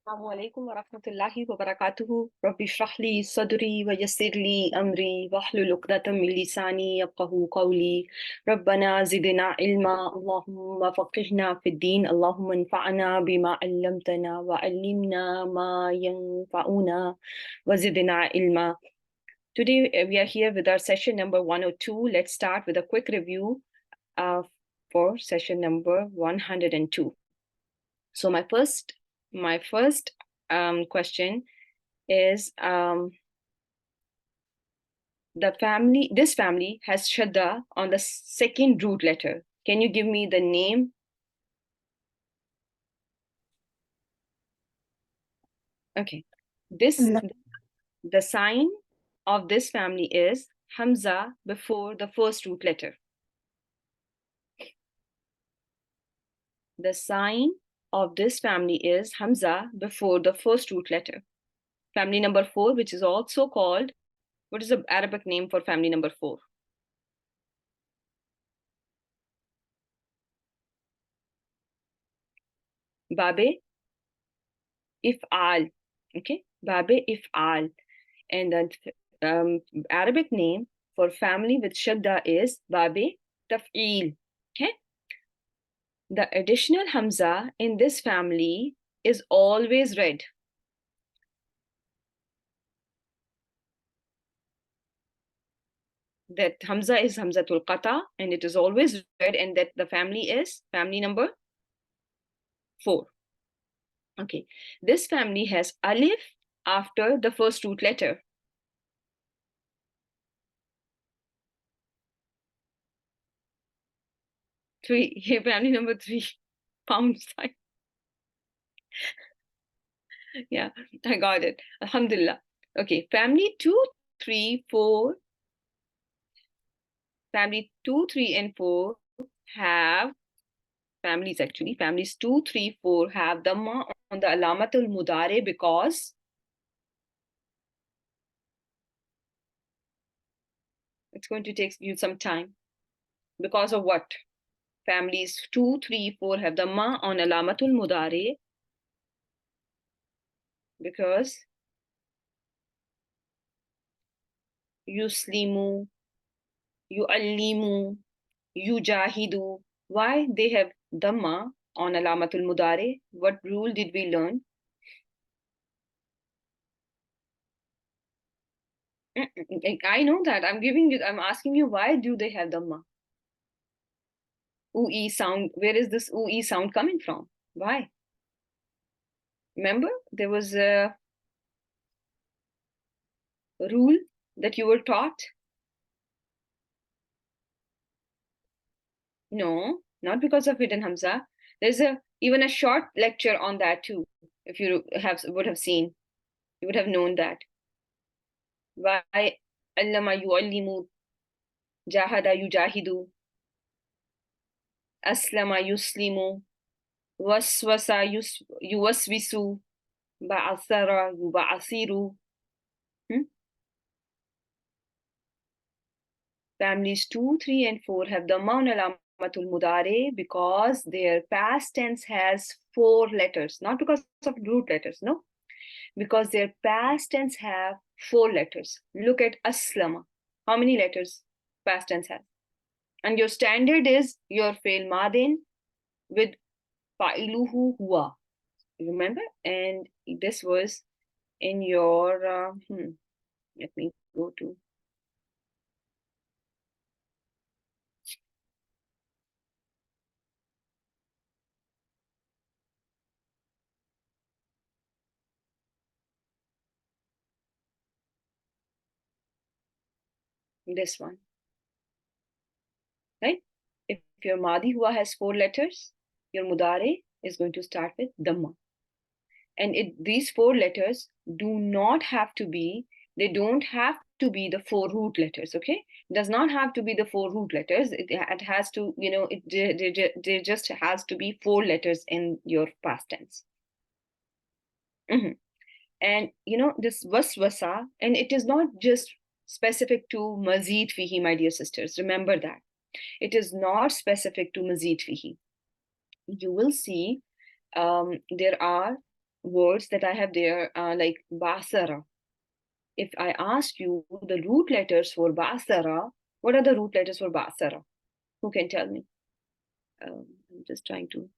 السلام عليكم ورحمة الله وبركاته رب اشرح لي صدري ويسر لي أمري واحلل عقدة من لساني يفقهوا قولي ربنا زدنا علما اللهم فقهنا في الدين اللهم انفعنا بما علمتنا وعلمنا ما ينفعنا وزدنا علما. Today we are here with our session number 102. Let's start with a quick review for session number 102. So my first question is this family has shadda on the second root letter. Can you give me the name? Okay. The sign of this family is Hamza before the first root letter. The sign of this family is Hamza before the first root letter. Family number 4, which is also called, what is the Arabic name for family number 4? Babe If'al. Okay, Babe If'al. And the Arabic name for family with Shadda is Babe Taf'il. Okay. The additional Hamza in this family is always read. That Hamza is Hamzatul Qata and it is always read, and that the family is family number 4. Okay. This family has Alif after the first root letter. Family number 3, pound sign. Yeah, I got it. Alhamdulillah. Okay, family 2, 3, 4. Family 2, 3, and 4 have families actually. Families 2, 3, 4 have Dhamma on the Alamatul Mudare because it's going to take you some time. Because of what? Families 2, 3, 4 have Dhamma on Alamatul Mudare because Yuslimu, Yu'allimu, Yujahidu. Why they have Dhamma on Alamatul Mudare? What rule did we learn? I know that. I'm asking you, why do they have Dhamma? Ooe sound. Where is this ooe sound coming from? Why? Remember, there was a rule that you were taught? No, not because of hidden Hamza. There's even a short lecture on that too. If you would have seen, you would have known that. Why allama yu'allimu, jahada yujahidu, aslama yuslimu, waswasa yuwaswisu, ba'athara yuba'athiru. Families 2, 3, and 4 have Dhamma on Alamatul Mudare because their past tense has 4 letters, not because of root letters, no. Because their past tense have 4 letters. Look at Aslama. How many letters past tense has? And your standard is your fail madin with fa'iluhu huwa. Remember? And this was in your, let me go to this one. Right? If your Madi Hua has 4 letters, your Mudare is going to start with Dhamma. And these 4 letters they don't have to be the 4 root letters, okay? It does not have to be the 4 root letters. It has to, there just has to be 4 letters in your past tense. Mm-hmm. And, this waswasa, and it is not just specific to mazid fihi, my dear sisters. Remember that. It is not specific to mazid fihi. You will see there are words that I have there, like Basara. If I ask you the root letters for Basara, what are the root letters for Basara? Who can tell me? I'm just trying to.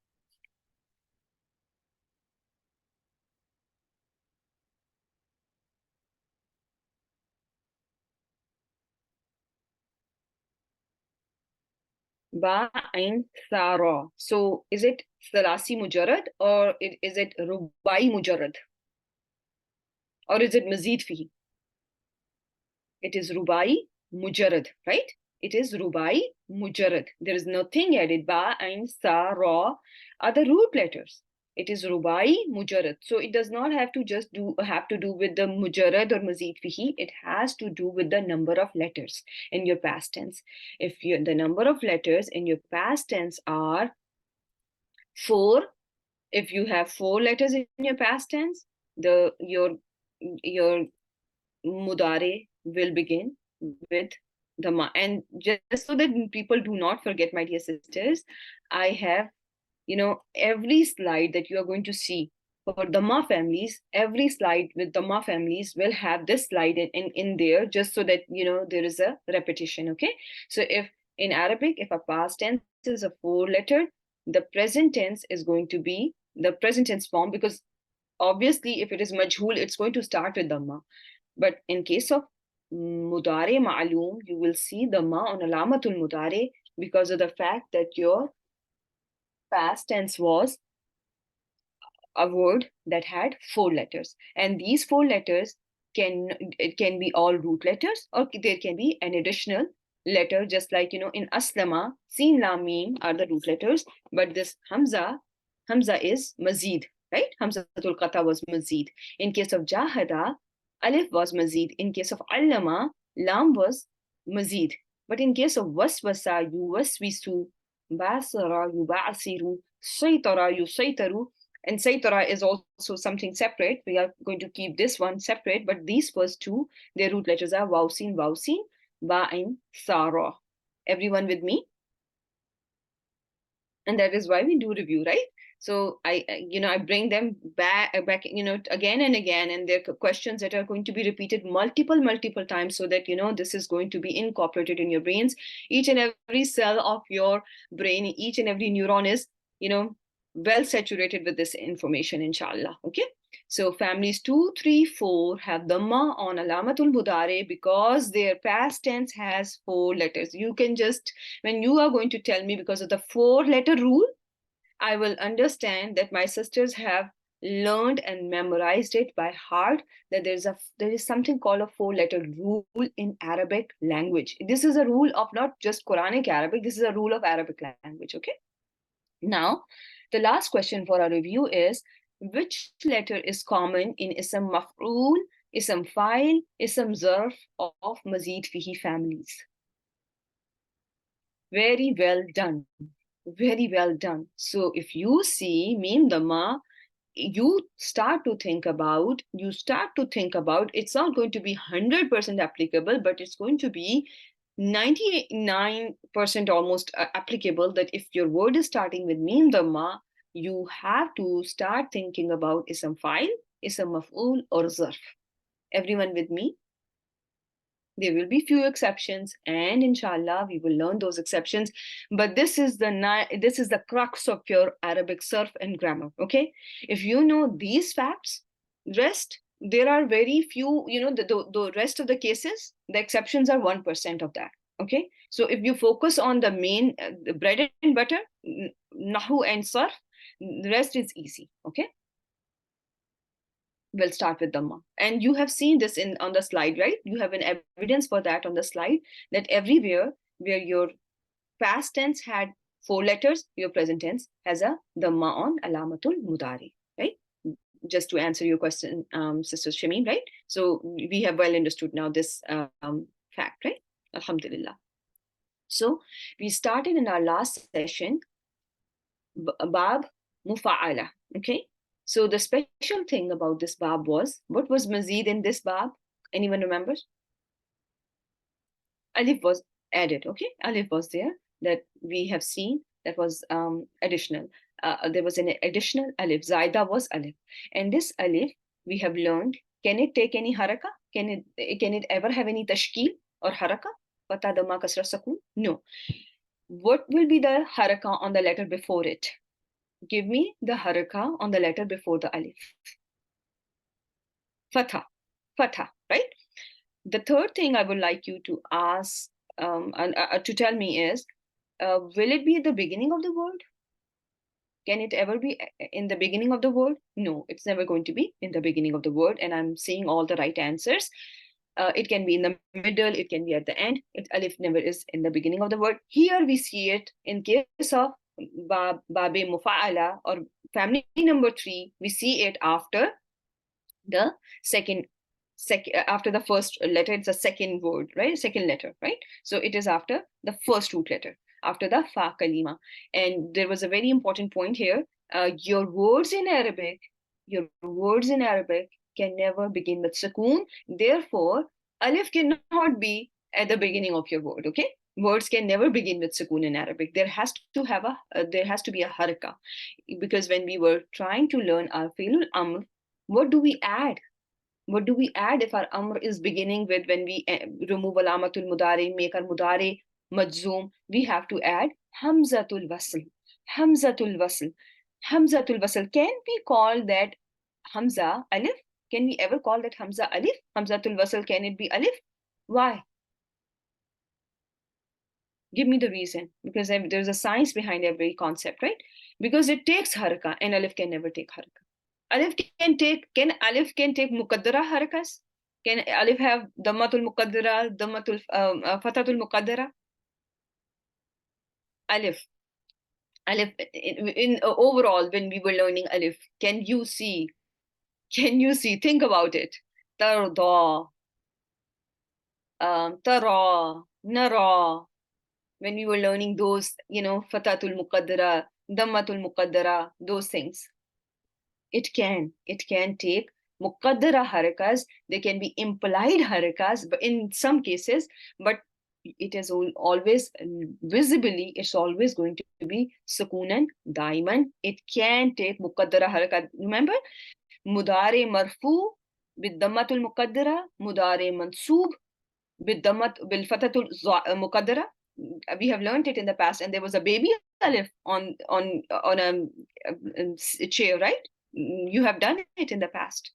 Ba Ain Sara. So is it Salasi Mujarrad or is it Rubai Mujarrad? Or is it Mazid Fihi? It is Rubai Mujarrad, right? It is Rubai Mujarrad. There is nothing added. Ba and Sa, Ra are the root letters. It is Rubai Mujarrad. So it does not have to just have to do with the Mujarrad or Mazid Fihi. It has to do with the number of letters in your past tense. If the number of letters in your past tense are 4, if you have 4 letters in your past tense, your mudare will begin with the ma. And just so that people do not forget, my dear sisters, I have, every slide that you are going to see for the ma families, every slide with the ma families will have this slide in there, just so that there is a repetition. Okay, so if in Arabic, if a past tense is a 4 letter, the present tense is going to be the present tense form, because obviously if it is majhul, it's going to start with dhamma. But in case of mudare ma'loom, you will see the ma on alamatul mudare, because of the fact that your past tense was a word that had 4 letters, and these 4 letters can be all root letters, or there can be an additional letter, just like in aslama, sin lam mim are the root letters, but this hamza is mazid, right? Hamzatul qata was mazid. In case of jahada, alif was mazid. In case of allama, lam was mazid. But in case of waswasa, yuwaswisu, basara, yubasiru, saytara, yusaytaru, and Saitara is also something separate. We are going to keep this one separate, but these first two, their root letters are Wausin, Ba'in, Sara. Everyone with me? And that is why we do review, right? So I bring them back, again and again, and there are questions that are going to be repeated multiple times, so that this is going to be incorporated in your brains. Each and every cell of your brain, each and every neuron is well saturated with this information, inshallah. Okay, so families 2, 3, 4 have dhamma on alamatul mudare because their past tense has 4 letters. You can just, when you are going to tell me because of the 4-letter rule, I will understand that my sisters have learned and memorized it by heart, that there is something called a 4-letter rule in Arabic language. This is a rule of not just Quranic Arabic, this is a rule of Arabic language. Okay, now the last question for our review is, which letter is common in ism maf'ul, ism fa'il, ism zarf of mazid fihi families? Very well done. Very well done. So if you see mim dhamma, you start to think about, it's not going to be 100% applicable, but it's going to be 99% almost applicable, that if your word is starting with mim dhamma, you have to start thinking about ism fa'il, ism maf'ul, or zarf. Everyone with me? There will be few exceptions, and inshallah we will learn those exceptions, but this is the crux of your Arabic surf and grammar. Okay, if you know these facts, rest, there are very few, the rest of the cases, the exceptions are 1% of that. Okay, so if you focus on the main, the bread and butter, nahu and sarf, the rest is easy. Okay, we'll start with Dhamma. And you have seen this on the slide, right? You have an evidence for that on the slide, that everywhere where your past tense had 4 letters, your present tense has a Dhamma on alamatul mudari, right? Just to answer your question, Sister Shameen, right? So we have well understood now this fact, right? Alhamdulillah. So we started in our last session, Bab Mufa'ala, okay? So the special thing about this bab was, what was mazid in this bab? Anyone remembers? Alif was added, okay? Alif was there, that we have seen, that was additional. there was an additional alif. Zaida was alif. And this alif, we have learned, can it take any haraka? Can it ever have any tashkil or haraka? Fatha, dhamma, kasra, sakun? No. What will be the haraka on the letter before it? Give me the haraka on the letter before the alif. Fatha. Fatha, right? The third thing I would like you to ask to tell me is, will it be at the beginning of the word? Can it ever be in the beginning of the word? No, it's never going to be in the beginning of the word. And I'm saying all the right answers. It can be in the middle, it can be at the end. Alif never is in the beginning of the word. Here we see it in case of Babe Mufa'ala or family number 3, we see it after the after the first letter. It's a second word, right? Second letter, right? So it is after the first root letter, after the fa kalima. And there was a very important point here. Your words in Arabic can never begin with sukoon. Therefore, alif cannot be at the beginning of your word. Okay, words can never begin with sukoon in Arabic. There has to be a haraka, because when we were trying to learn our fi'lul amr, what do we add? What do we add if our amr is beginning with, when we remove alamatul mudari, make our mudari majzoom, we have to add hamzatul wasl. Hamzatul wasl. Hamzatul wasl. Can we call that hamza alif? Can we ever call that hamza alif? Hamzatul wasl, can it be alif? Why? Give me the reason. Because there's a science behind every concept, right? Because it takes haraka, and alif can never take haraka. Alif can take muqaddara harakas? Can alif have dammatul muqaddara, fatatul muqaddara? Alif in overall, when we were learning alif, can you see, think about it. Tarda, tara, nara. When we were learning those, fatatul muqaddara, dammatul muqaddara, those things. It can take muqaddara harakas. They can be implied harakas, but in some cases, but it is always visibly, it's always going to be sukunan daiman. It can take muqaddara harakat. Remember, mudare marfu bid-dammatul muqaddara, mudare mansub bil-fatatul muqaddara. We have learned it in the past, and there was a baby alif on a chair, right? You have done it in the past.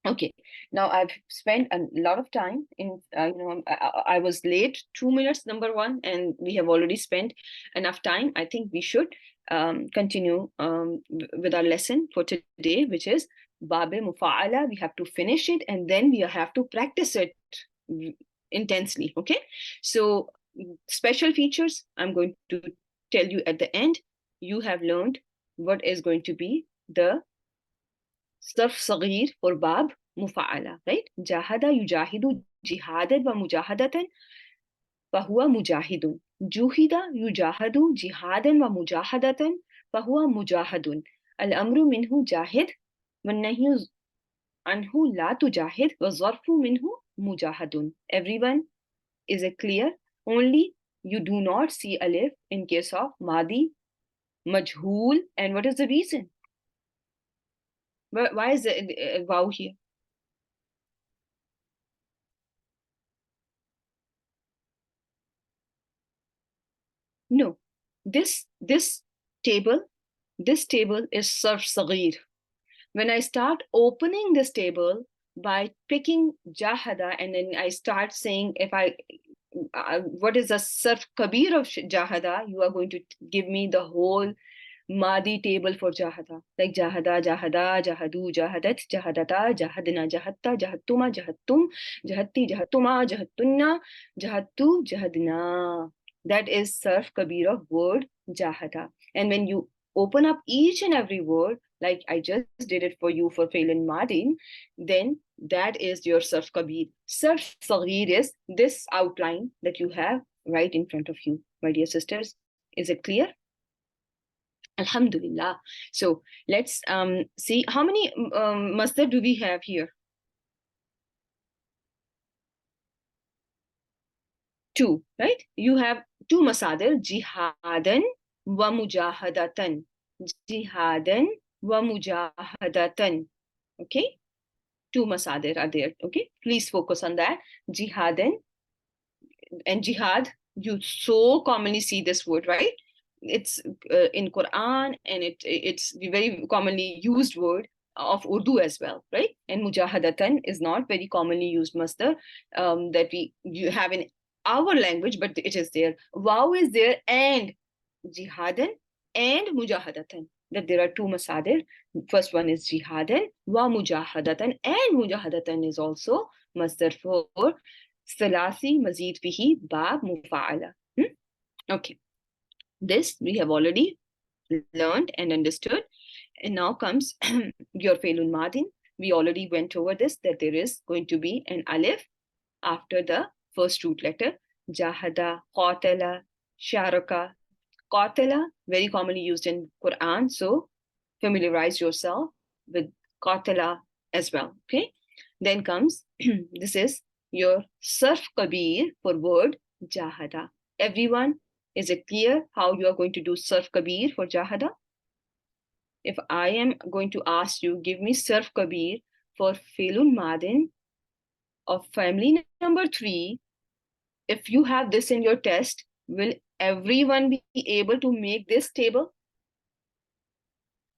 Okay, now I've spent a lot of time in, I was late 2 minutes, number one, and we have already spent enough time. I think we should continue with our lesson for today, which is Babe Mufa'ala. We have to finish it, and then we have to practice it intensely. Okay, so special features I'm going to tell you at the end. You have learned what is going to be the sarf saghir for bab mufa'ala, right? Jahada yujahidu jihadan wa mujahadatan fahuwa mujahidun. Juhida yujahadu jihadan wa mujahadatan fahuwa mujahadun. Al-amru minhu jahid wa nahyu anhu la tujahid wa zarfu minhu mujahadun. Everyone, is it clear? Only you do not see alif in case of madi, majhul, and what is the reason? Why is the wow here? No, this table is sarf saghir. When I start opening this table by picking jahada, and then I start saying, if I what is the sarf kabir of jahada, you are going to give me the whole Madi table for jahada, like jahada, jahada, jahadu, jahadat, jahadata, jahadna, jahatta, jahattuma, jahattum, jahatti, jahattuma, jahattunna, jahattu, jahadna. That is sarf kabir of word jahada. And when you open up each and every word, like I just did it for you for fail and madin, then that is your sarf kabir. Sarf saghir is this outline that you have right in front of you, my dear sisters. Is it clear? Alhamdulillah. So let's see how many masdar do we have here? 2, right? You have 2 masadir, jihadan wa mujahadatan. Jihadan wa mujahadatan. Okay? Two masadir are there. Okay? Please focus on that. Jihadan and jihad, you so commonly see this word, right? It's in Quran, and it's the very commonly used word of Urdu as well, right? And mujahadatan is not very commonly used masdar that you have in our language, but it is there. Wow is there, and jihadan and mujahadatan. That there are two masadir. First one is jihadan wa mujahadatan, and mujahadatan is also masdar for Salasi mazid bihi bab mufa'ala. Okay, this we have already learned and understood. And now comes your Failun Madin. We already went over this, that there is going to be an alif after the first root letter. Jahada, qatala, sharaka. Qatala, very commonly used in Quran. So familiarize yourself with qatala as well. Okay. Then comes, this is your Sarf Kabir for word Jahada. Everyone, is it clear how you are going to do Sarf Kabir for Jahada? If I am going to ask you, give me Sarf Kabir for Felun Madin of family number 3, if you have this in your test, will everyone be able to make this table?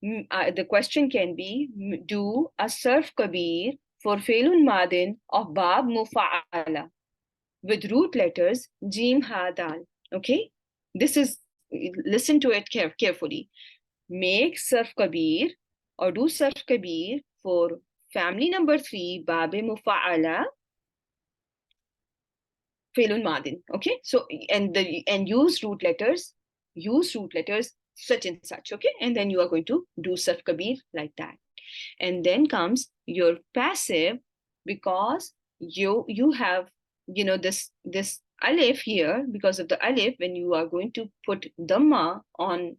The question can be, do a Sarf Kabir for Felun Madin of Bab Mufa'ala with root letters Jim Ha Dal. Okay, this is, listen to it carefully. Make Sarf Kabir or do Sarf Kabir for family number 3 Babe Mufa'ala Felun Madin. Okay, so and use root letters such and such. Okay, and then you are going to do Sarf Kabir like that. And then comes your passive, because you have this alif here. Because of the alif, when you are going to put dhamma on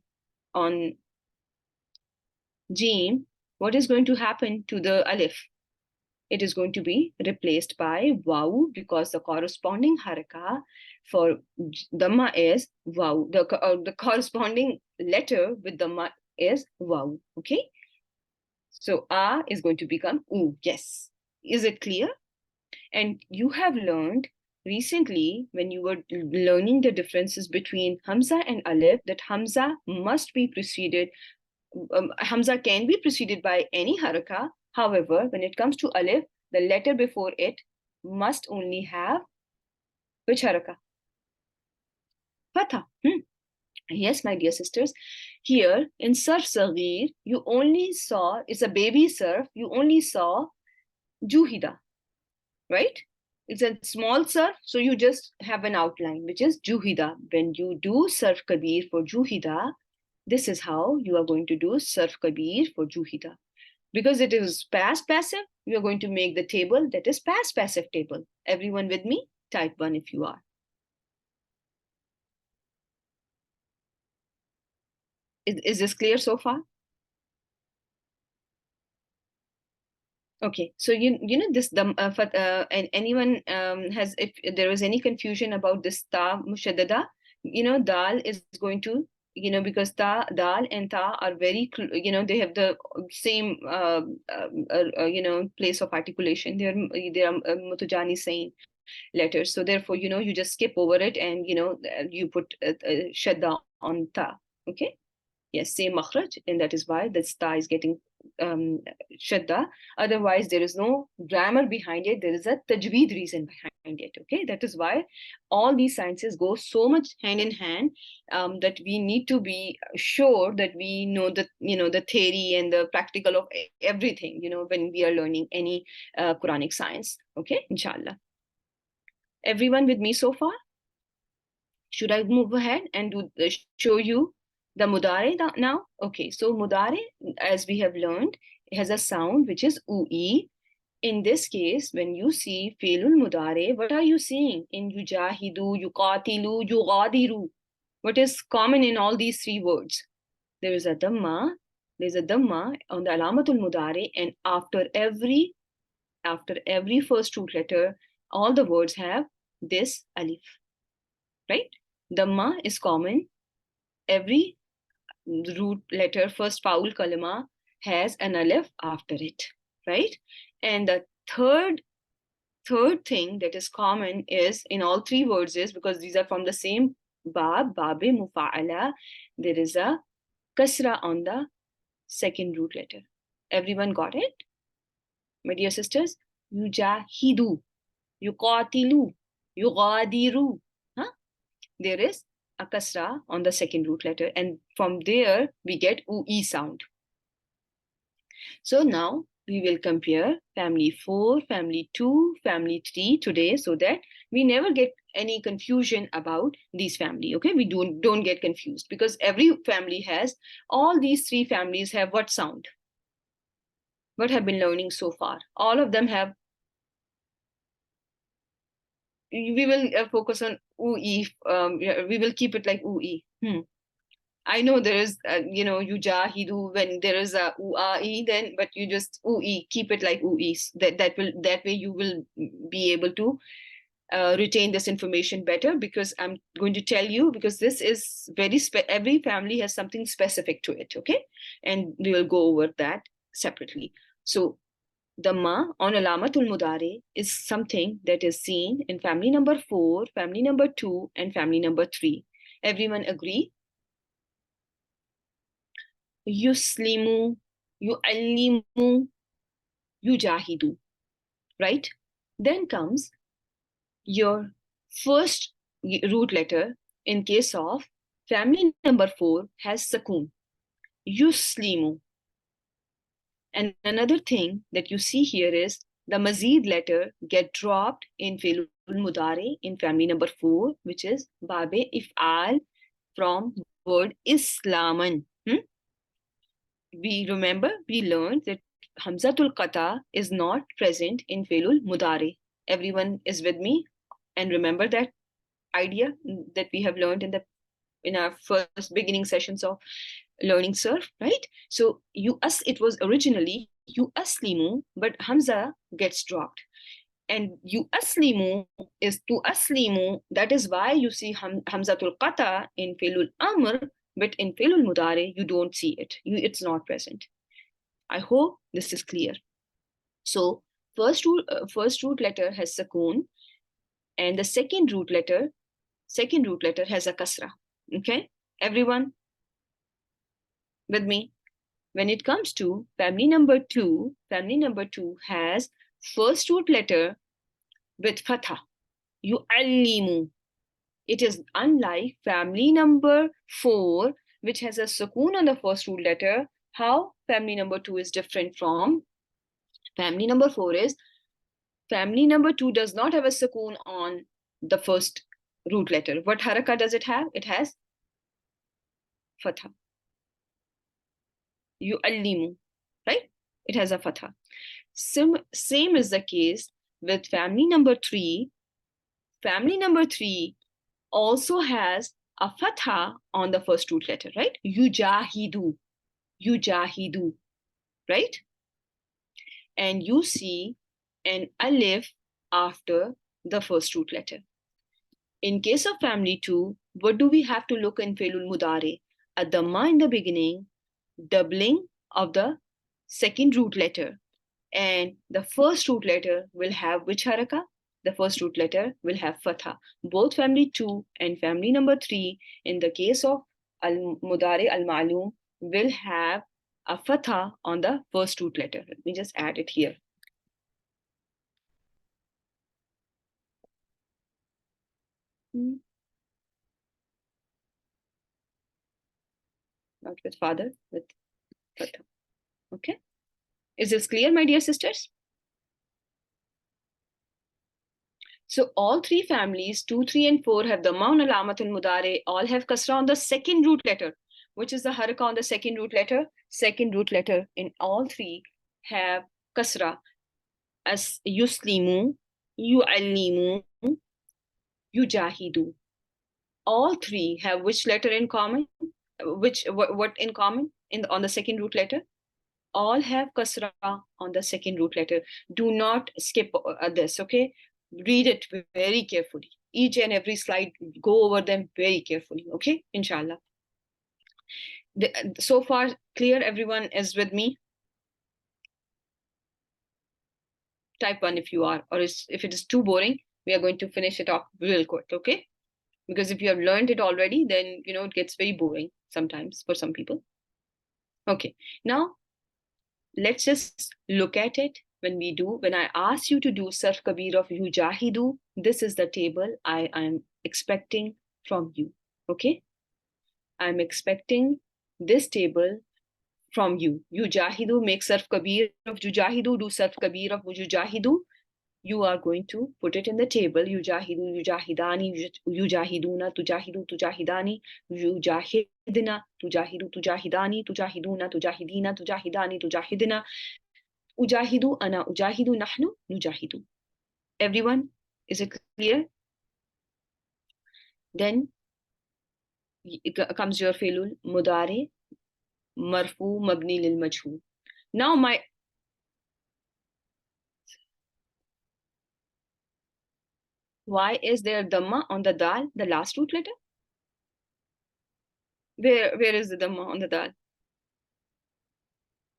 jim, what is going to happen to the alif? It is going to be replaced by waw, because the corresponding haraka for dhamma is waw. The corresponding letter with dhamma is waw. Okay, so a is going to become u. Yes, is it clear? And you have learned recently, when you were learning the differences between Hamza and Alif, that Hamza must be preceded, Hamza can be preceded by any haraka. However, when it comes to Alif, the letter before it must only have which haraka? Fatha. Yes, my dear sisters. Here in Sarf Saghir, you only saw, it's a baby Sarf, you only saw Juhida. Right? It's a small sarf, so you just have an outline, which is Juhida. When you do Sarf Kabir for Juhida, this is how you are going to do Sarf Kabir for Juhida. Because it is past passive, you are going to make the table that is past passive table. Everyone with me? Type 1 if you are. Is this clear so far? Okay, so you know this and anyone has, if there was any confusion about this ta mushaddada, dal is going to, because dal and ta are very, they have the same place of articulation. They are mutajani saying letters, so therefore you just skip over it, and you put shadda on ta. Okay. Yes, same makhraj, and that is why the ta is getting shadda. Otherwise, there is no grammar behind it. There is a tajweed reason behind it. Okay, that is why all these sciences go so much hand in hand, that we need to be sure that we know the theory and the practical of everything. When we are learning any Quranic science. Okay, inshallah. Everyone with me so far? Should I move ahead and show you the mudare now? Okay, so mudare, as we have learned, has a sound which is ui. In this case, when you see fi'lul mudare, what are you seeing in yujahidu, yuqatilu, yughadiru? What is common in all these 3 words? There is a dhamma. There's a dhamma on the alamatul mudare, and after every first root letter, all the words have this alif. Right? Dhamma is common every root letter, first vowel kalima, has an alif after it, right? And the third thing that is common is in all three words is, because these are from the same babe mufa'ala, there is a kasra on the second root letter. Everyone got it? My dear sisters, yujahidu, yuqatilu, yughadiru. Huh? There is a kasra on the second root letter, and from there we get ui sound. So now we will compare family 4, family 2, family 3 today, so that we never get any confusion about these family. Okay, we don't get confused, because every family has, all these three families have what sound? What have been learning so far? All of them have. We will focus on ui. We will keep it like ui. I know there is, yujahidu, when there is a uai, then, but you just ui, keep it like ui. That way you will be able to retain this information better, because I'm going to tell you, because this is every family has something specific to it, okay? And we will go over that separately. So the ma on alamatul mudare is something that is seen in family number 4, family number 2, and family number 3. Everyone agree? Yuslimu, yu'allimu, yujahidu, right? Then comes your first root letter. In case of family number 4 has sakun, yuslimu. And another thing that you see here is the mazid letter get dropped in fi'lul mudare in family number 4, which is babe if'al from word islaman. We learned that hamzatul qata is not present in fi'lul mudare. Everyone is with me and remember that idea that we have learned in our first beginning sessions of learning surf, right? So it was originally aslimu, but hamza gets dropped, and aslimu is to aslimu. That is why you see hamzatul qata in fi'lul amr, but in fi'lul mudare you don't see it. It's not present. I hope this is clear. So first root letter has sakun, and the second root letter has a kasra. Okay, everyone with me? When it comes to family number 2 has first root letter with fatha, yu'allimu. It is unlike family number 4, which has a sukoon on the first root letter. How family number 2 is different from family number 4 is, family number 2 does not have a sukoon on the first root letter. What haraka does it have? It has fatha. Yu'allimu, right? It has a fatha. Same is the case with family number 3. Family number 3 also has a fatha on the first root letter, right? Yujahidu, right? And you see an alif after the first root letter. In case of family 2, what do we have to look in fi'lul mudare? A dhamma in the beginning, doubling of the second root letter, and the first root letter will have which haraka? The first root letter will have fatha. Both family 2 and family number 3, in the case of al-mudari al-ma'lum, will have a fatha on the first root letter. Let me just add it here. Not with father, with fatha. Okay. Is this clear, my dear sisters? So all three families, 2, 3, and 4, have the maun alamatul mudare, all have kasra on the second root letter. Which is the haraka on the second root letter? Second root letter in all three have kasra, as yuslimu, yu'allimu, yujahidu. All three have which letter in common? What in common on the second root letter? All have kasra on the second root letter. Do not skip this, okay? Read it very carefully. Each and every slide, go over them very carefully, okay? Inshallah. So far, clear? Everyone is with me? Type 1 if you are, or if it is too boring, we are going to finish it off real quick, okay? Because if you have learned it already, then it gets very boring sometimes for some people. Okay, now let's just look at it. When I ask you to do Sarf Kabir of Yujahidu, this is the table I am expecting from you, okay? I'm expecting this table from you. Yujahidu, make Sarf Kabir of Yujahidu, do Sarf Kabir of Yujahidu. You are going to put it in the table. Yujahidu, Yujahidani, Yujahiduna, Tujahidu, Tujahidani, Yujahidina, Tujahidu, Tujahidani, Tujahiduna, Tujahidina, Tujahidani, Tujahidina, Ujahidu, Ana, Ujahidu, Nahnu, Nujahidu. Everyone, is it clear? Then comes your Filul Mudare, Marfu, Mabni lil Majhul. Now why is there Dhamma on the Dal, the last root letter? Where is the Dhamma on the Dal?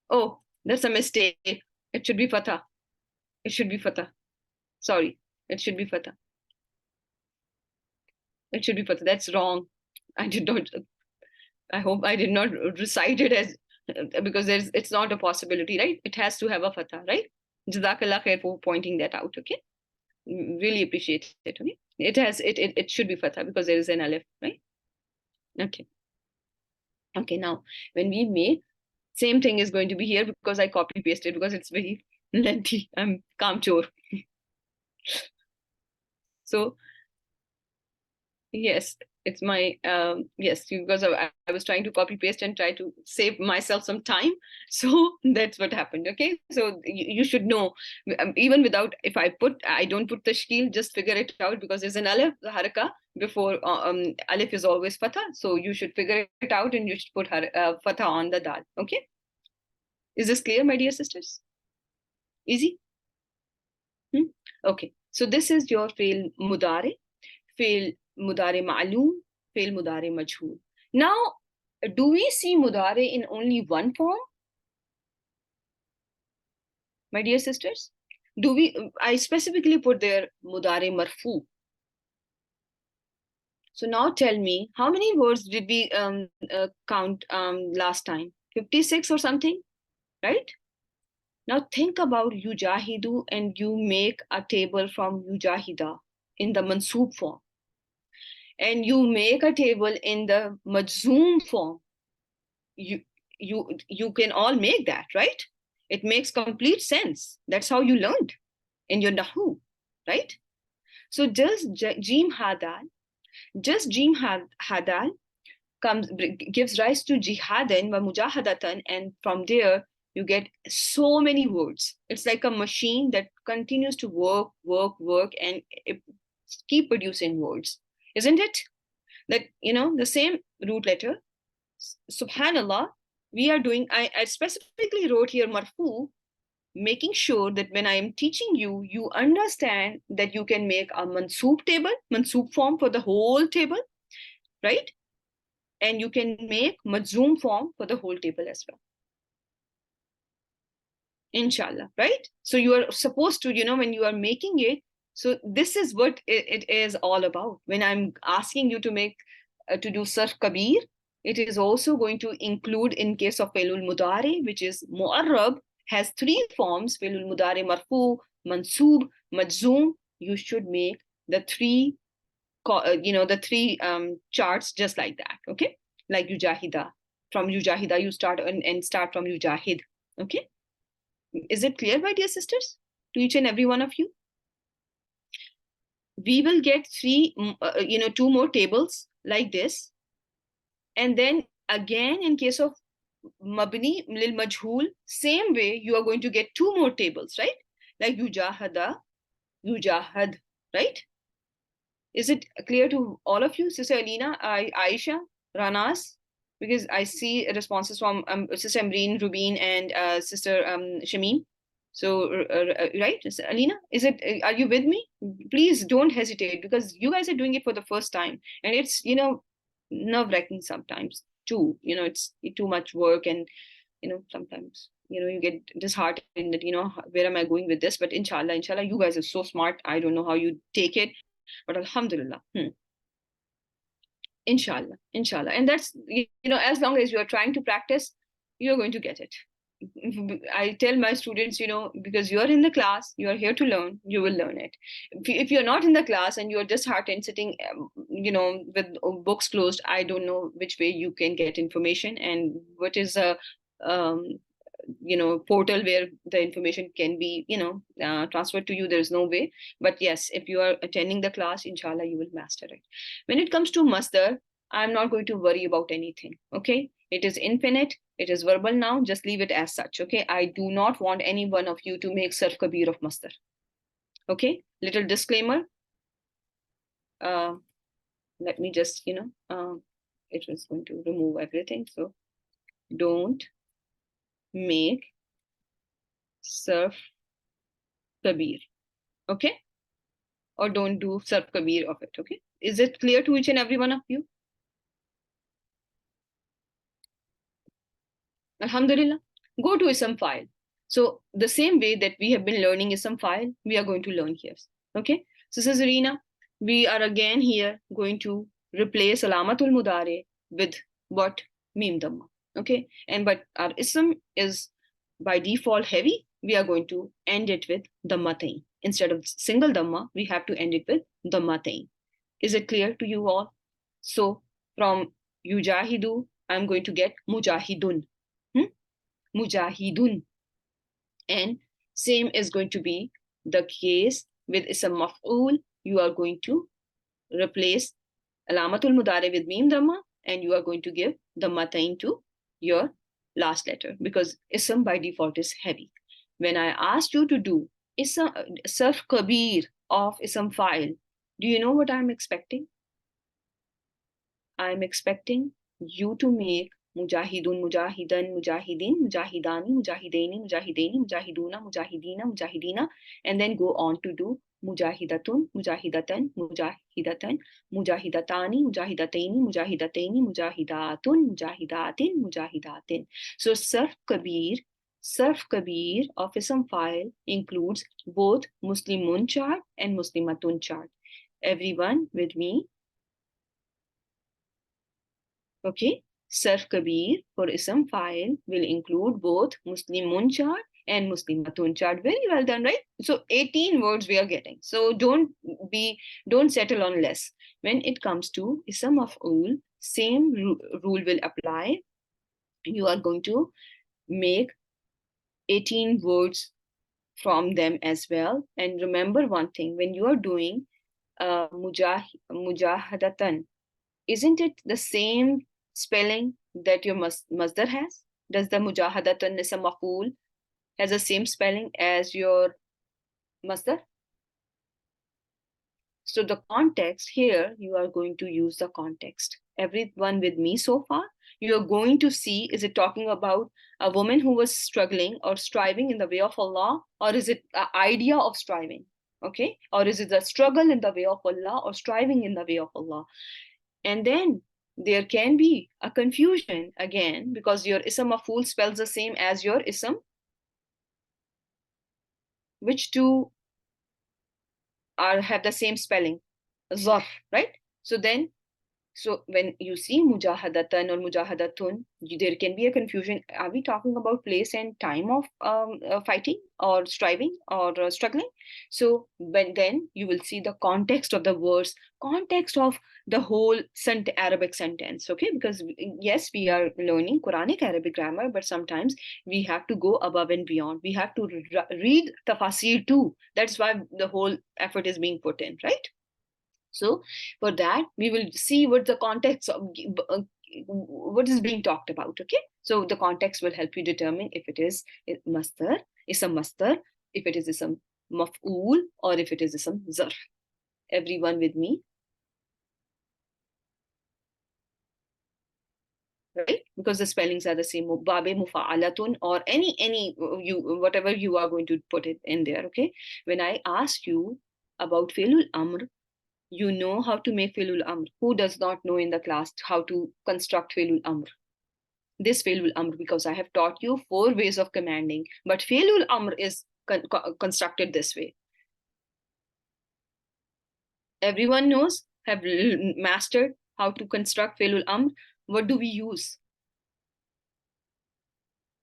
Oh, that's a mistake. It should be Fatah. It should be Fatah. Sorry, it should be Fatah. It should be Fatah. That's wrong. I hope I did not recite it as, because it's not a possibility, right? It has to have a Fatah, right? Jazakallah khair for pointing that out, okay? Really appreciate it, okay? It should be Fatah because there is an Alif, right? Okay. Okay, now when we make, same thing is going to be here because I copy pasted because it's very lengthy. I'm kamchor. So yes, it's my yes, because I was trying to copy paste and try to save myself some time. So that's what happened. Okay, so you should know, even without, if I don't put tashkil, just figure it out because there's an alif, the haraka before alif is always fatha. So you should figure it out and you should put fatha on the dal. Okay, is this clear, my dear sisters? Easy. Okay, so this is your fail mudare, fail mudare ma'loom, fail mudare majhool. Now, do we see mudare in only one form, my dear sisters? I specifically put there mudare marfu. So now tell me, how many words did we count last time? 56 or something, right? Now think about yujahidu and you make a table from yujahida in the mansoob form. And you make a table in the majzoom form. You can all make that, right? It makes complete sense. That's how you learned in your nahu, right? So just jim hadal gives rise to jihadan wa mujahadatan, and from there you get so many words. It's like a machine that continues to work and keep producing words, isn't it? That the same root letter, subhanallah, we are doing. I specifically wrote here marfu, making sure that when I am teaching you, you understand that you can make a mansoob form for the whole table, right? And you can make majzoom form for the whole table as well, inshallah, right? So you are supposed to, when you are making it, so this is what it is all about. When I'm asking you to make to do Sarf Kabir, it is also going to include, in case of Failul Mudare, which is Mu'arrab, has three forms: Failul Mudare Marfu, Mansoob, Majzoom. You should make the three, the three charts just like that, okay? Like Yujahida. From Yujahida, you start and start from Yujahid, okay? Is it clear, my dear sisters, to each and every one of you? We will get two more tables like this. And then again, in case of Mabni lil Majhool, same way, you are going to get two more tables, right? Like Yujahada, Yujahad, right? Is it clear to all of you, Sister Alina, Aisha, Ranas? Because I see responses from Sister Amreen, Rubin, and Sister Shameen. So, right, Alina, are you with me? Please don't hesitate, because you guys are doing it for the first time. And it's, nerve-wracking sometimes. too. It's too much work, and sometimes you get disheartened that where am I going with this? But inshallah, you guys are so smart. I don't know how you take it, but alhamdulillah. Inshallah, and that's as long as you are trying to practice, you're going to get it. I tell my students, because you're in the class, you're here to learn, you will learn it. If you're not in the class and you're disheartened sitting, with books closed, I don't know which way you can get information and what is a um, portal where the information can be transferred to you. There's no way. But yes, if you are attending the class, inshallah, you will master it. When it comes to masdar, I'm not going to worry about anything. Okay, it is infinite, it is verbal now, just leave it as such. Okay, I do not want any one of you to make sarf kabir of masdar. Okay, little disclaimer. Let me just it was going to remove everything, so don't make sarf kabir. Okay, or don't do sarf kabir of it. Okay, is it clear to each and every one of you? Alhamdulillah. Go to ism file. So the same way that we have been learning ism file, we are going to learn here. Okay, so this is Irina. We are again here going to replace alamatul mudare with what? Mim dhamma. Okay, and but our ism is by default heavy. We are going to end it with dhammatain. Instead of single dhamma, we have to end it with dhammatain. Is it clear to you all? So from yujahidu, I'm going to get mujahidun. Mujahidun. And same is going to be the case with ism maf'ul. You are going to replace alamatul mudare with mim dhamma, and you are going to give dhammatain to your last letter, because ism by default is heavy. When I asked you to do ism sarf kabir of ism file, do you know what I'm expecting? I'm expecting you to make mujahidun, mujahidan, mujahidin, mujahidani, mujahidaini, mujahidaini, mujahiduna, mujahidina, mujahidina, and then go on to do mujahidatun, mujahidatan, mujahidatan, mujahidatani, mujahidataini, mujahidataini, mujahidatun, mujahidatin, mujahidatin. So sarf kabir of ism file includes both Muslimun chart and Muslimatun chart. Everyone with me? Okay, sarf kabir for ism file will include both Muslimun chart and Muslimatun chart. Very well done, right? So 18 words we are getting. So don't settle on less. When it comes to ism maf'ul, same rule will apply. You are going to make 18 words from them as well. And remember one thing, when you are doing mujahadatan, isn't it the same spelling that your masdar has? Does the mujahadatan ism maf'ul has the same spelling as your masdar? So the context here, you are going to use the context. Everyone with me so far? You are going to see, is it talking about a woman who was struggling or striving in the way of Allah, or is it an idea of striving? Okay, or is it the struggle in the way of Allah or striving in the way of Allah? And then there can be a confusion again, because your ism maf'ul spells the same as your ism. Which two have the same spelling? Zarf, right? So when you see mujahadatan or mujahadatun, there can be a confusion. Are we talking about place and time of fighting or striving or struggling? So then you will see the context of the words, context of the whole Arabic sentence, okay? Because yes, we are learning Quranic Arabic grammar, but sometimes we have to go above and beyond. We have to read tafasir too. That's why the whole effort is being put in, right? So for that, we will see what the context of what is being talked about. Okay, so the context will help you determine if it is masdar, ism masdar, if it is ism maf'ul, or if it is ism zarf. Everyone with me? Right? Because the spellings are the same. Babe mufa'alatun, or any whatever you are going to put it in there. Okay, when I ask you about fi'lul amr, you know how to make fi'lul amr. Who does not know in the class how to construct fi'lul amr? this fi'lul amr, because I have taught you 4 ways of commanding, but fi'lul amr is constructed this way. Everyone knows, have mastered how to construct fi'lul amr. What do we use?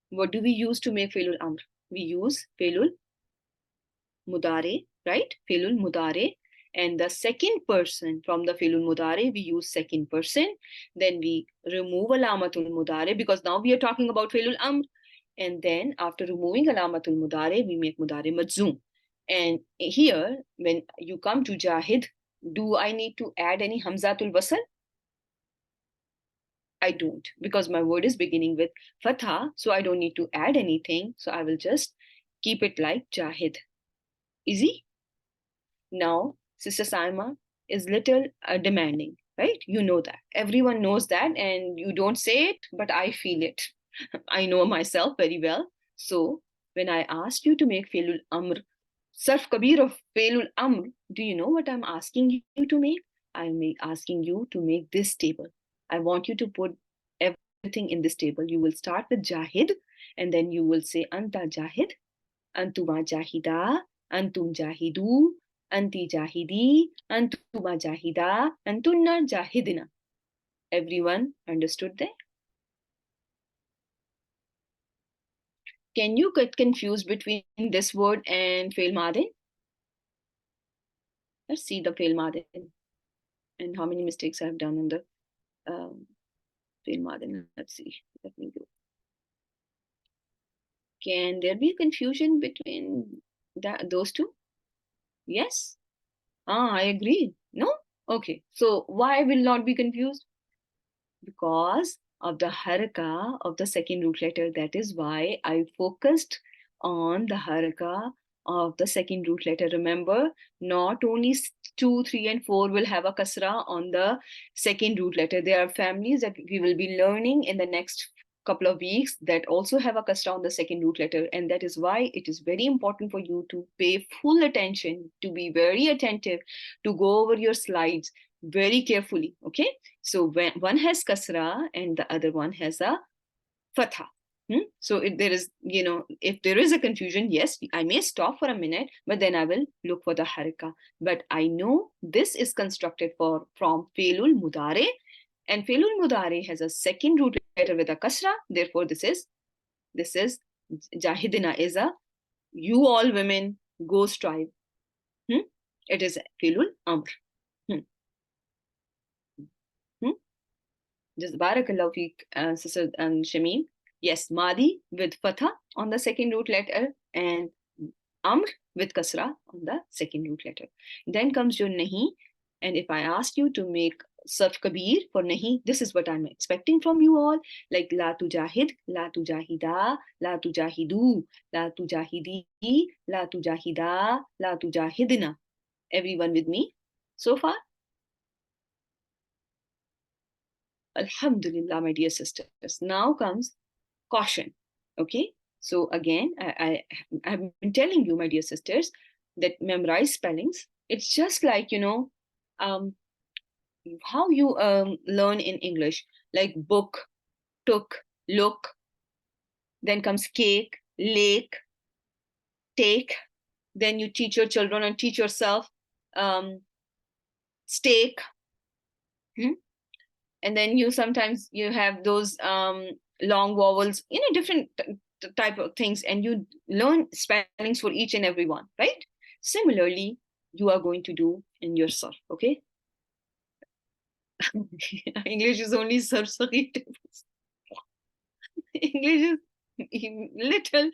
What do we use to make fi'lul amr? We use fi'lul mudare, right? Fi'lul mudare. And the second person from the fi'lul mudare, we use second person. Then we remove alamatul mudare, because now we are talking about fi'lul amr. And then after removing alamatul mudare, we make mudare majzoom. And here, when you come to jahid, do I need to add any hamzatul wasl? I don't, because my word is beginning with fatha, so I don't need to add anything. So I will just keep it like jahid. Easy? Now, Sister Saima is little demanding, right? You know that. Everyone knows that, and you don't say it, but I feel it. I know myself very well. So when I ask you to make fi'lul amr, Sarf Kabir of fi'lul amr, do you know what I'm asking you to make? I'm asking you to make this table. I want you to put everything in this table. You will start with jahid, and then you will say anta jahid, antuma jahida, antum jahidu, anti jahidi, antuma jahida, antunna jahidina. Everyone understood that? Can you get confused between this word and fail madin? Let's see the fail madin and how many mistakes I have done in the fail madin. Let's see. Let me go. Can there be confusion between those two? Yes? I agree. No? Okay. So why will not be confused? Because of the haraka of the second root letter. That is why I focused on the haraka of the second root letter. Remember, not only 2, 3, and 4 will have a kasra on the second root letter. There are families that we will be learning in the next couple of weeks that also have a kasra on the second root letter. And that is why it is very important for you to pay full attention, to be very attentive, to go over your slides very carefully. Okay, so when one has kasra and the other one has a fatha. So if there is, if there is a confusion, yes, I may stop for a minute, but then I will look for the haraka. But I know this is constructed from fe'lul mudare, and fe'lul mudare has a second root letter with a kasra. Therefore, this is jahidina is a you all women go strive. It is fe'lul amr. Just barakallahu feek, Sister Shameen. Yes, Madi with fatha on the second root letter and Amr with kasra on the second root letter. Then comes your nahi. And if I ask you to make Sarf Kabir for nahi, this is what I'm expecting from you all. Like la tujahid, la tujahida, la tujahidu, la tujahidi, la tujahida, la tujahidina. Everyone with me so far? Alhamdulillah, my dear sisters. Now comes caution. Okay, so again, I've been telling you, my dear sisters, that memorize spellings. It's just like, how you learn in English, like book, took, look, then comes cake, lake, take, then you teach your children and teach yourself steak. And then you sometimes you have those long vowels, different type of things, and you learn spellings for each and every one, right? Similarly, you are going to do in yourself, okay? English is only sarf. English is little,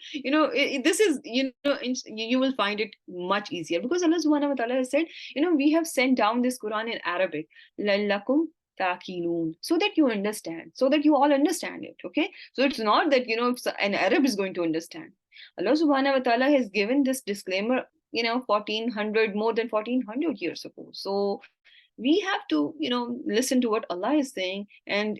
this is, you will find it much easier because Allah subhanahu wa ta'ala has said, we have sent down this Quran in Arabic, lallakum taqilun, so that you understand, so that you all understand it. Okay, so it's not that an Arab is going to understand. Allah subhanahu wa ta'ala has given this disclaimer 1400, more than 1400 years ago. So we have to listen to what Allah is saying, and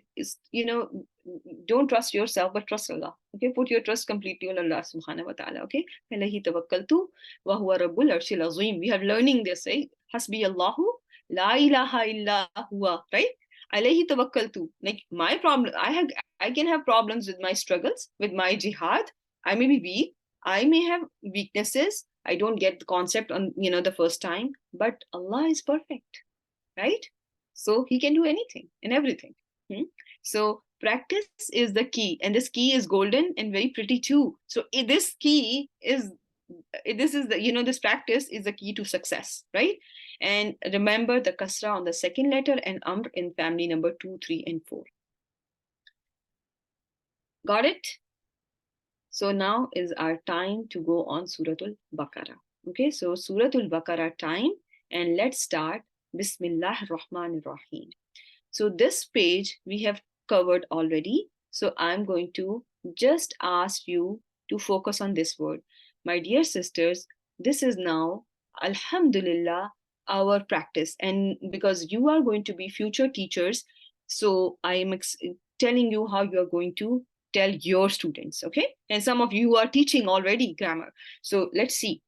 don't trust yourself but trust Allah. Okay, put your trust completely on Allah subhanahu wa ta'ala. Okay, alayhi tawakkaltu wa huwa rabbul arshil azim. We have learning this, right? Hasbi Allahu la ilaha illa huwa, right? Alayhi tawakkaltu. Like my problem, I can have problems with my struggles, with my jihad. I may be weak. I may have weaknesses. I don't get the concept on the first time, but Allah is perfect, right? So He can do anything and everything. Hmm? So practice is the key, and this key is golden and very pretty too. So this key is this is the this practice is the key to success, right? And remember the kasra on the second letter and amr in family number 2, 3, and 4. Got it? So now is our time to go on Suratul Baqarah. Okay, so Suratul Baqarah time, and let's start. Bismillah Rahman Rahim. So this page we have covered already. So I'm going to just ask you to focus on this word. My dear sisters, this is now, Alhamdulillah, our practice. And because you are going to be future teachers, so I am telling you how you are going to tell your students, okay? And some of you are teaching already grammar. So let's see.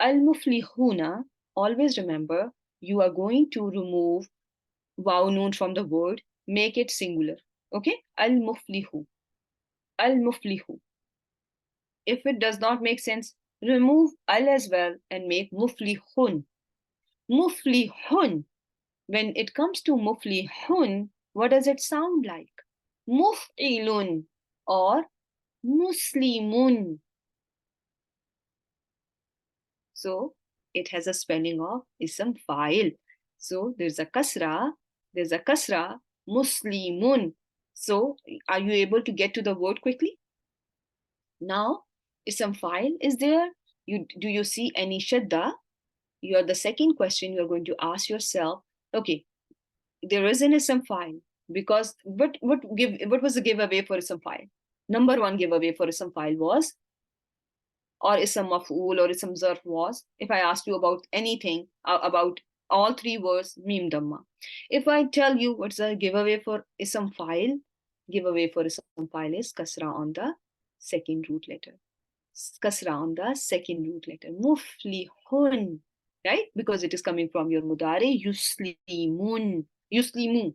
Al-muflihuna, always remember, you are going to remove waw noon from the word, make it singular. Okay? Al-muflihu. Al-muflihu. If it does not make sense, remove al as well and make muflihun. Muflihun. When it comes to muflihun, what does it sound like? Muf'ilun or muslimun. So it has a spelling of ism fa'il. So there's a kasra, muslimun. So are you able to get to the word quickly? Now, ism fa'il is there. Do you see any shadda? You are the second question you are going to ask yourself. Okay, there is an ism fa'il because what was the giveaway for ism fa'il? Number one giveaway for ism fa'il was, or ism maf'ul or ism zarf was, if I asked you about anything, about all three words, mim damma. If I tell you what's the giveaway for ism fa'il, giveaway for ism fa'il is kasra on the second root letter. Kasra on the second root letter. Muflihun, right? Because it is coming from your mudari, yuslimu,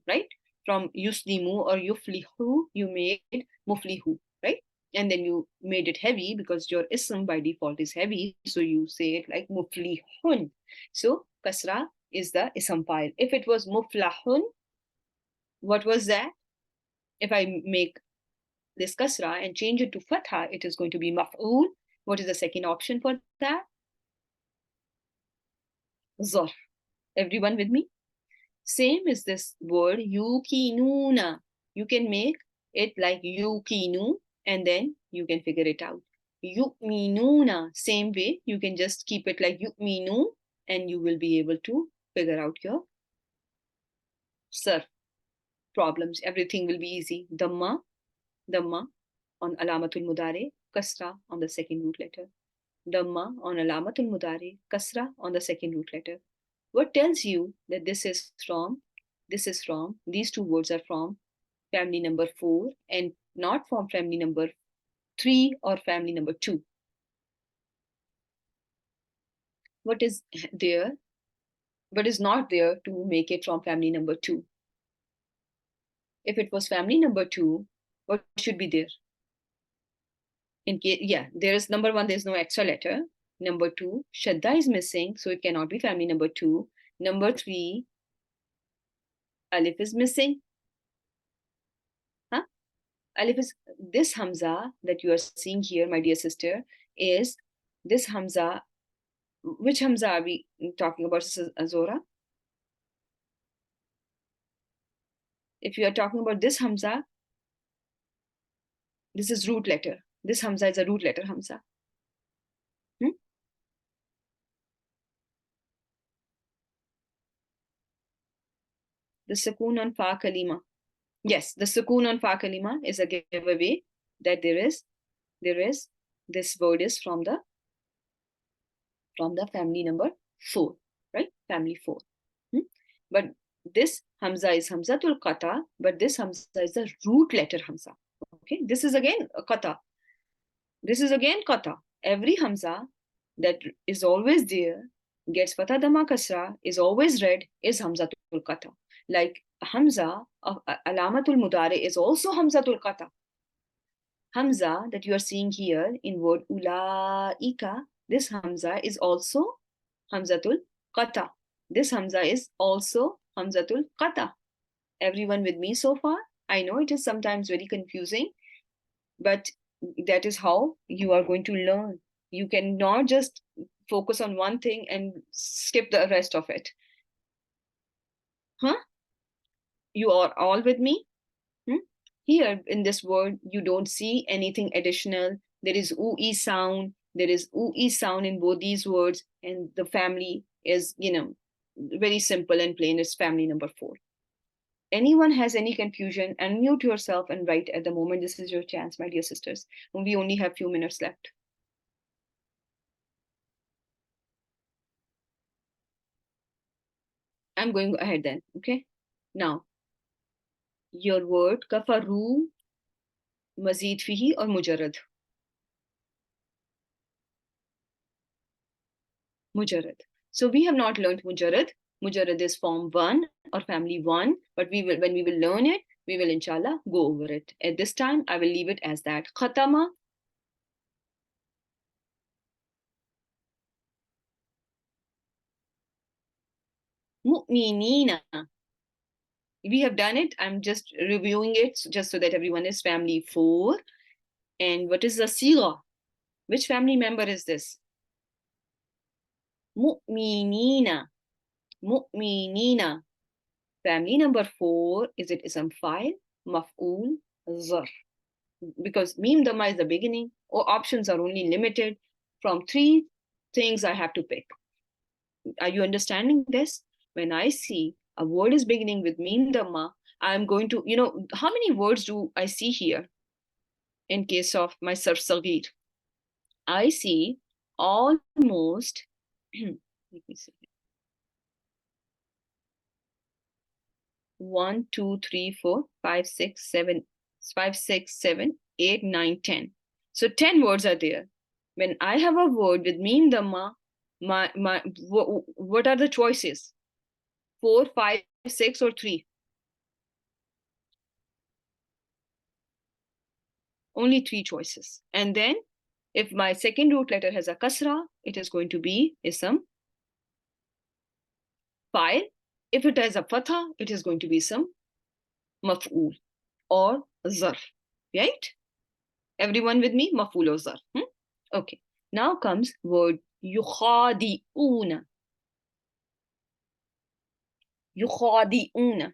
right? From yuslimu or yuflihu, you made muflihu, right? And then you made it heavy because your ism by default is heavy. So you say it like muflihun. So kasra is the ism fa'il. If it was muflahun, what was that? If I make this kasra and change it to fatha, it is going to be maf'ul. What is the second option for that? Zarf. Everyone with me? Same is this word yukinuna. You can make it like yukinu and then you can figure it out. Yu'minuna. Same way, you can just keep it like yu'minu and you will be able to figure out your sarf problems. Everything will be easy. Damma on alamatul mudare, kasra on the second root letter. Damma on alamatul mudare, kasra on the second root letter. What tells you that these two words are from family number 4 and not from family number 3 or family number 2? What is there? What is not there to make it from family number 2? If it was family number 2, what should be there? In case, yeah, there is number 1, there's no extra letter. Number 2, shadda is missing, so it cannot be family number 2. Number 3, alif is missing. Huh? Alif is this hamza that you are seeing here, my dear sister, is this hamza. Which hamza are we talking about, Azora? If you are talking about this hamza, this is root letter. This hamza is a root letter hamza. The sukoon on fa kalima. Yes, the sukoon on fa kalima is a giveaway that there is this word is from the family number 4, right? Family 4. But this hamza is hamzatul qata, but this hamza is the root letter hamza. Okay, this is again a qata. This is again qata. Every hamza that is always there, gets fatha dhamma kasra, is always read, is hamzatul qata. Like Hamza of Alamatul Mudari is also Hamzatul Qata. Hamza that you are seeing here in word ulaika, this Hamza is also Hamzatul Qata. This Hamza is also Hamzatul Qata. Everyone with me so far? I know it is sometimes very confusing, but that is how you are going to learn. You cannot just focus on one thing and skip the rest of it. Huh? You are all with me? Hmm? Here in this word, you don't see anything additional. There is ui sound. There is ui sound in both these words, and the family is, very simple and plain. It's family number 4. Anyone has any confusion, unmute yourself and write at the moment. This is your chance, my dear sisters. We only have few minutes left. I'm going ahead then. Okay. Now, your word kafaru, mazid fihi, or mujarrad. Mujarrad. So we have not learned mujarrad. Mujarrad is form 1 or family 1, but when we will learn it, we will inshallah go over it. At this time, I will leave it as that. Khatama. Mu'minina. We have done it. I'm just reviewing it just so that everyone is family 4. And what is the sigha? Which family member is this? Mu'minina. Mu'minina. Family number 4, is it ism fa'il, maf'ul, zarf? Because mim dhamma is the beginning, or options are only limited from 3 things I have to pick. Are you understanding this? When I see a word is beginning with mim dhamma, I'm going to, how many words do I see here in case of my sarf saghir? I see almost, let me see. 1, 2, 3, 4, 5, 6, 7, 5, 6, 7, 8, 9, 10. So 10 words are there. When I have a word with mim dhamma, what are the choices? 4, 5, 6, or 3? Only 3 choices. And then if my second root letter has a kasra, it is going to be ism fa'il. If it has a fatha, it is going to be ism maf'ul or zarf. Right? Everyone with me? Maf'ul or zarf. Okay. Now comes word yukhadi'una. Yukhadi'una.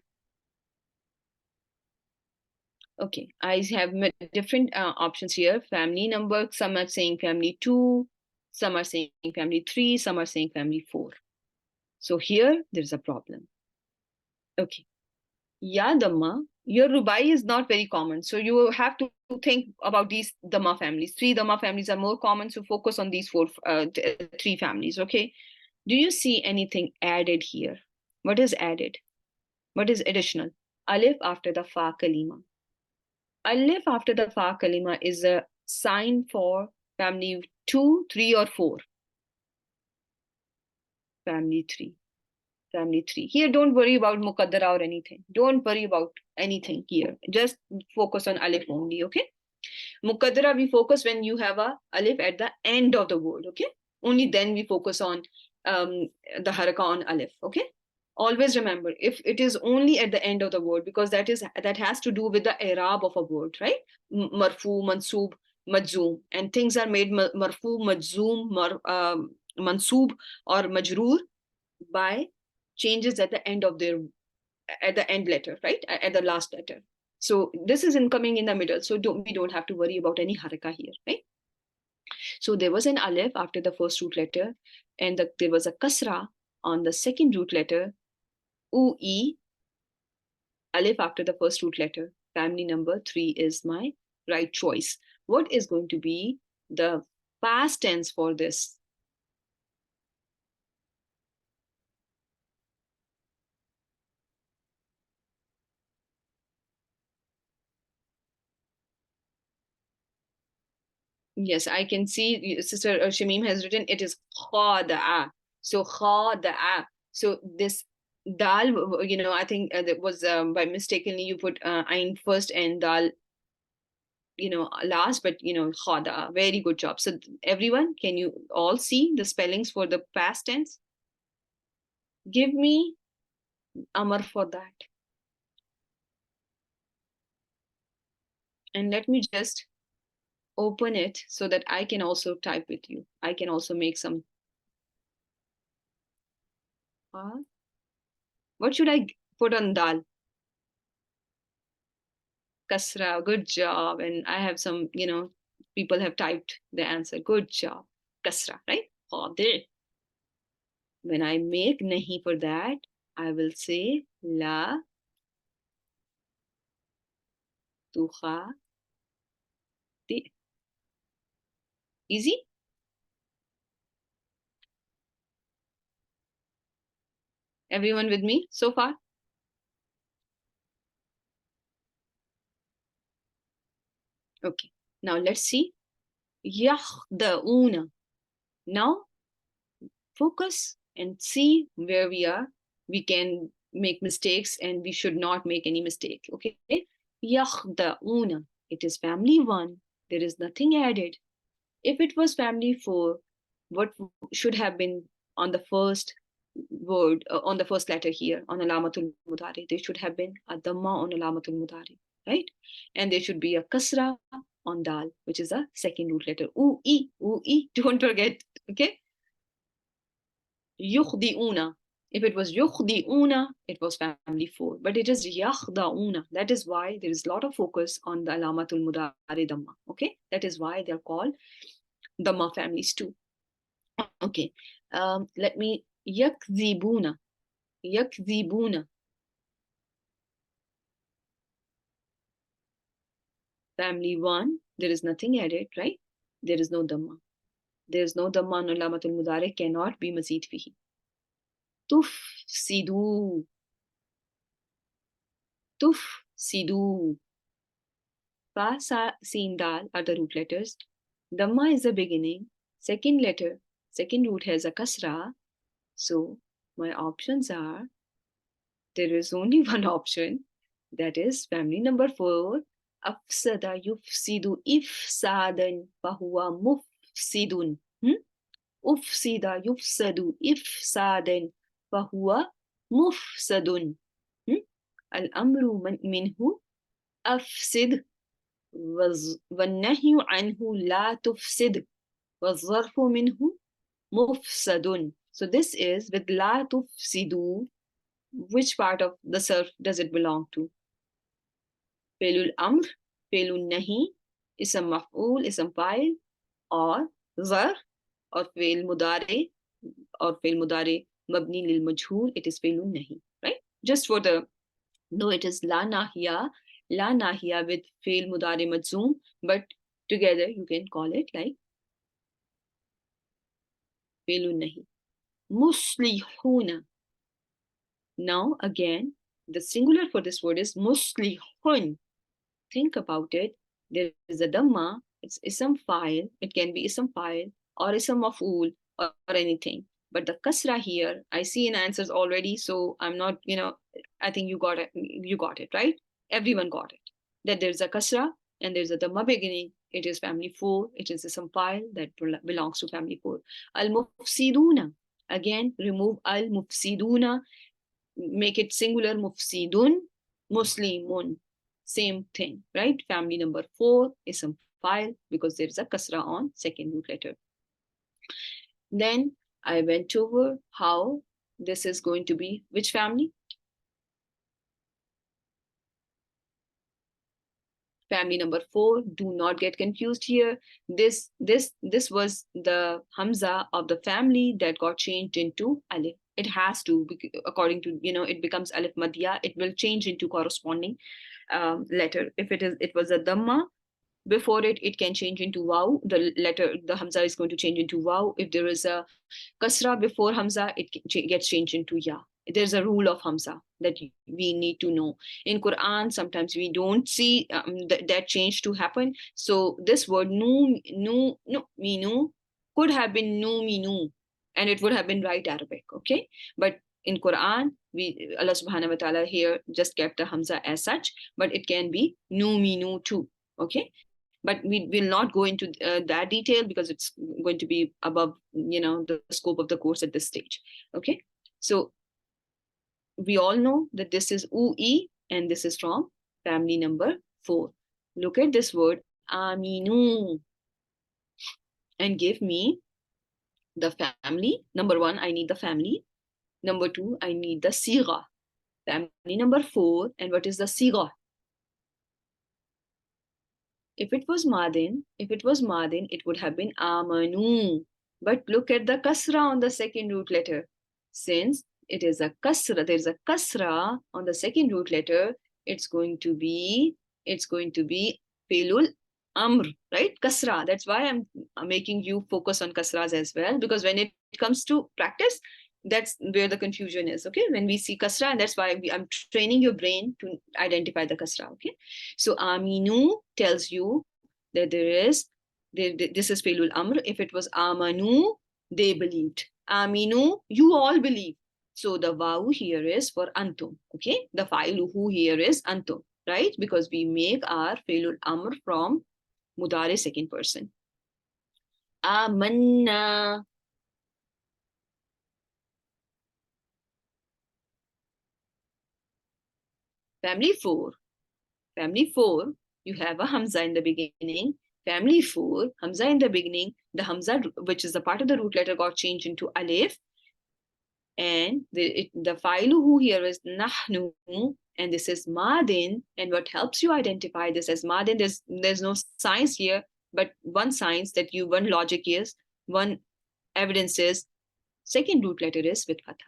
Okay, I have different options here. Family number, some are saying family 2, some are saying family 3, some are saying family 4. So here, there's a problem. Okay. Ya Dhamma, your Rubai is not very common. So you have to think about these Dhamma families. 3 Dhamma families are more common, so focus on these 3 families, okay? Do you see anything added here? What is added? What is additional? Alif after the Fa Kalima. Alif after the Fa Kalima is a sign for family 2, 3, or 4. Family 3. Family 3. Here, don't worry about Muqaddara or anything. Don't worry about anything here. Just focus on Alif only, okay? Muqaddara, we focus when you have a Alif at the end of the word, okay? Only then we focus on the haraka on Alif, okay? Always remember, if it is only at the end of the word, because that has to do with the i'rab of a word, right? Marfu, mansoob, majzoom, and things are made marfu, majzoom, mansoob, or majroor by changes at the end of their letter, right? At the last letter. So this is incoming in the middle. So we don't have to worry about any haraka here, right? So there was an alif after the first root letter, and there was a kasra on the second root letter. Ui, alif after the first root letter. Family number 3 is my right choice. What is going to be the past tense for this? Yes, I can see Sister Shamim has written it is khada'a. So khada'a. So this dal, I think that was by mistakenly you put ain first and dal, last, but khada. Very good job. So everyone, can you all see the spellings for the past tense? Give me amar for that. And let me just open it so that I can also type with you. I can also make some. What should I put on dal? Kasra. Good job. And I have some, people have typed the answer. Good job. Kasra, right? Qadir. When I make nahi for that, I will say la tuha ti. Easy? Everyone with me so far? Okay. Now let's see. Yakhda'una. Now focus and see where we are. We can make mistakes and we should not make any mistake. Okay. Yakhda'una. It is family 1. There is nothing added. If it was family 4, what should have been on the first word, on the first letter here, on alamatul mudari? There should have been a dhamma on alamatul mudari, right? And there should be a kasra on dal, which is a second root letter. U, e, don't forget, okay? Yukhdi'una. If it was yukhdi'una, it was family 4, but it is yakhda'una. That is why there is a lot of focus on the alamatul mudari dhamma, okay? That is why they're called dhamma families too. Okay, let me, yakdhibuna. Family 1, there is nothing added, right? There is no dhamma. There is no dhamma on alamatul mudari, cannot be mazid fihi. Tufsidu. Fa, sa, sin, dal are the root letters. Dhamma is the beginning. Second letter, second root has a kasra. So my options are, there is only one option, that is family number 4. Afsada yufsidu ifsadan fahuwa mufsidun. Ufsida yufsadu ifsadan fahuwa mufsadun. Al-amru minhu afsid والنهي عنه لا تفسد والظرف منه مفسد. So this is with la tufsidu. Which part of the surf does it belong to? Felul amr, felul nahi, ism maf'ul, ism fa'il, or zar, or fel mudare, mabni lil majhul, it is felul nahi, right? Just for the, no, it is la nahiya with fel mudare majzoom, but together you can call it like felul nahi. Muslihuna. Now again, the singular for this word is muslihun. Think about it. There is a dhamma. It's ism fa'il. It can be ism fa'il or ism maf'ul or anything. But the kasra here, I see in answers already. So I'm not, I think you got it, right? Everyone got it. That there's a kasra and there's a dhamma beginning. It is family 4. It is ism fa'il that belongs to family 4. Al-mufsiduna. Again, remove al-mufsiduna. Make it singular, mufsidun, muslimun. Same thing, right? Family number 4 is some file because there's a kasra on second root letter. Then I went over how this is going to be which family? Family number 4. Do not get confused here. This was the hamza of the family that got changed into alif. It has to, according to, it becomes alif madya. It will change into corresponding letter. If it was a dhamma before it can change into waw. The hamza is going to change into waw. If there is a kasra before hamza, it gets changed into ya. There's a rule of hamza that we need to know. In Quran, sometimes we don't see that change to happen. So this word minu could have been nu minu, and it would have been right Arabic, okay? But In Quran, Allah subhanahu wa ta'ala here just kept a Hamza as such, but it can be numinu too. Okay. But we will not go into that detail because it's going to be above, the scope of the course at this stage. Okay. So we all know that this is ui and this is from family number 4. Look at this word aminu and give me the family. Number 1, I need the family. Number 2, I need the sigha. Family number 4, and what is the sigha? If it was madin, it would have been amanu. But look at the kasra on the second root letter. Since it is a kasra, there's a kasra on the second root letter, it's going to be filul amr, right? Kasra. That's why I'm making you focus on kasras as well, because when it comes to practice, that's where the confusion is. Okay, when we see kasra, and that's why I'm training your brain to identify the kasra. Okay, so aminu tells you that this is filul amr. If it was amanu, they believed. Aminu, you all believe. So the wawu here is for antum. Okay, the fa'iluhu here is antum, right? Because we make our filul amr from mudari second person. Amanna. Family 4, you have a Hamza in the beginning. Family 4, Hamza in the beginning. The Hamza, which is the part of the root letter, got changed into Alif. And the fa'iluhu here is nahnu, and this is madin. And what helps you identify this as madin, there's no science here, but one logic is, one evidence is, second root letter is with fatha.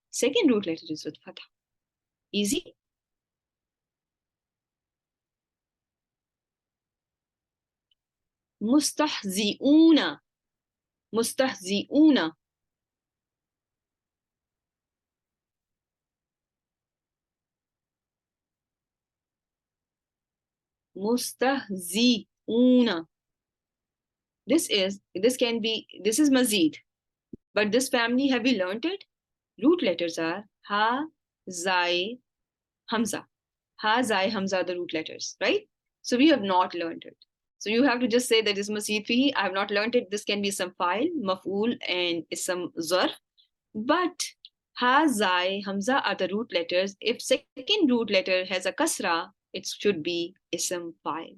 Second root letter is with fatha. Easy. Mustahzi'una. Mustahzi'una. Mustahzi'una. This is mazid. But this family, have we learned it? Root letters are ha, zai, hamza. Ha, zai, hamza are the root letters, right? So we have not learned it. So you have to just say that is mazid fihi. I have not learned it. This can be some file, maf'ul, and ism zarf. But ha, zai, hamza are the root letters. If second root letter has a kasra, it should be ism file.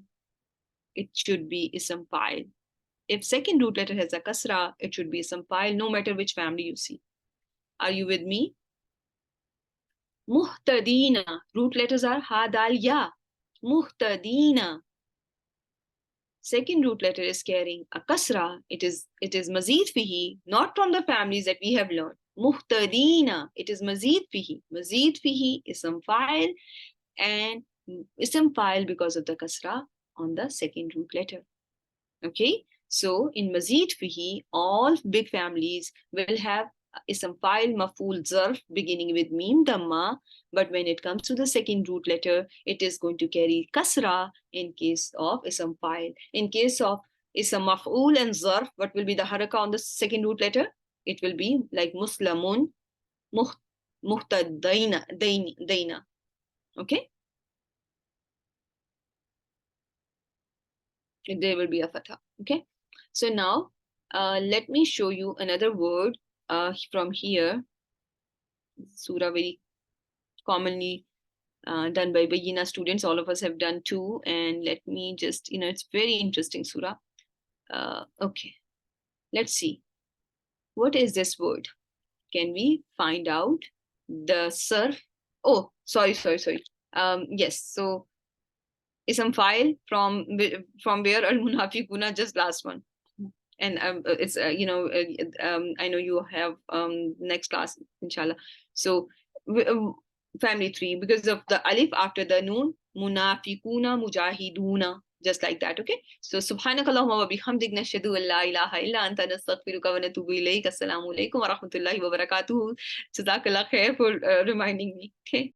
It should be ism file. If second root letter has a kasra, it should be ism file, no matter which family you see. Are you with me? Muhtadina. Root letters are ha, dal, ya. Muhtadina. Second root letter is carrying a kasra. It is mazid fihi, not from the families that we have learned. Muhtadina. It is mazid fihi. Mazid fihi, ism file, and ism file because of the kasra on the second root letter. Okay, so in mazid fihi, all big families will have ism file maf'ul zarf beginning with mim damma, but when it comes to the second root letter, it is going to carry kasra in case of ism file. In case of ism maf'ul and zarf, what will be the haraka on the second root letter? It will be like muslamun, muhtadaina, daina. Okay, there will be a fatha. Okay, so now let me show you another word from here. Surah very commonly done by Bayina students. All of us have done too. And let me just, it's very interesting surah. Okay, let's see. What is this word? Can we find out the surf? Oh, sorry. Yes, so ism file from where al munafiquna, just last one. And it's I know you have next class inshallah. So family 3, because of the alif after the noon, munafiquna mujahiduna, just like that. Okay, so subhanakallahumma wa bihamdik nashhadu an la ilaha illa anta nastaghfiruka wa natubu ilayk. Assalamu alaikum wa rahmatullahi wa barakatuh. Jazakallah khair for reminding me. Okay.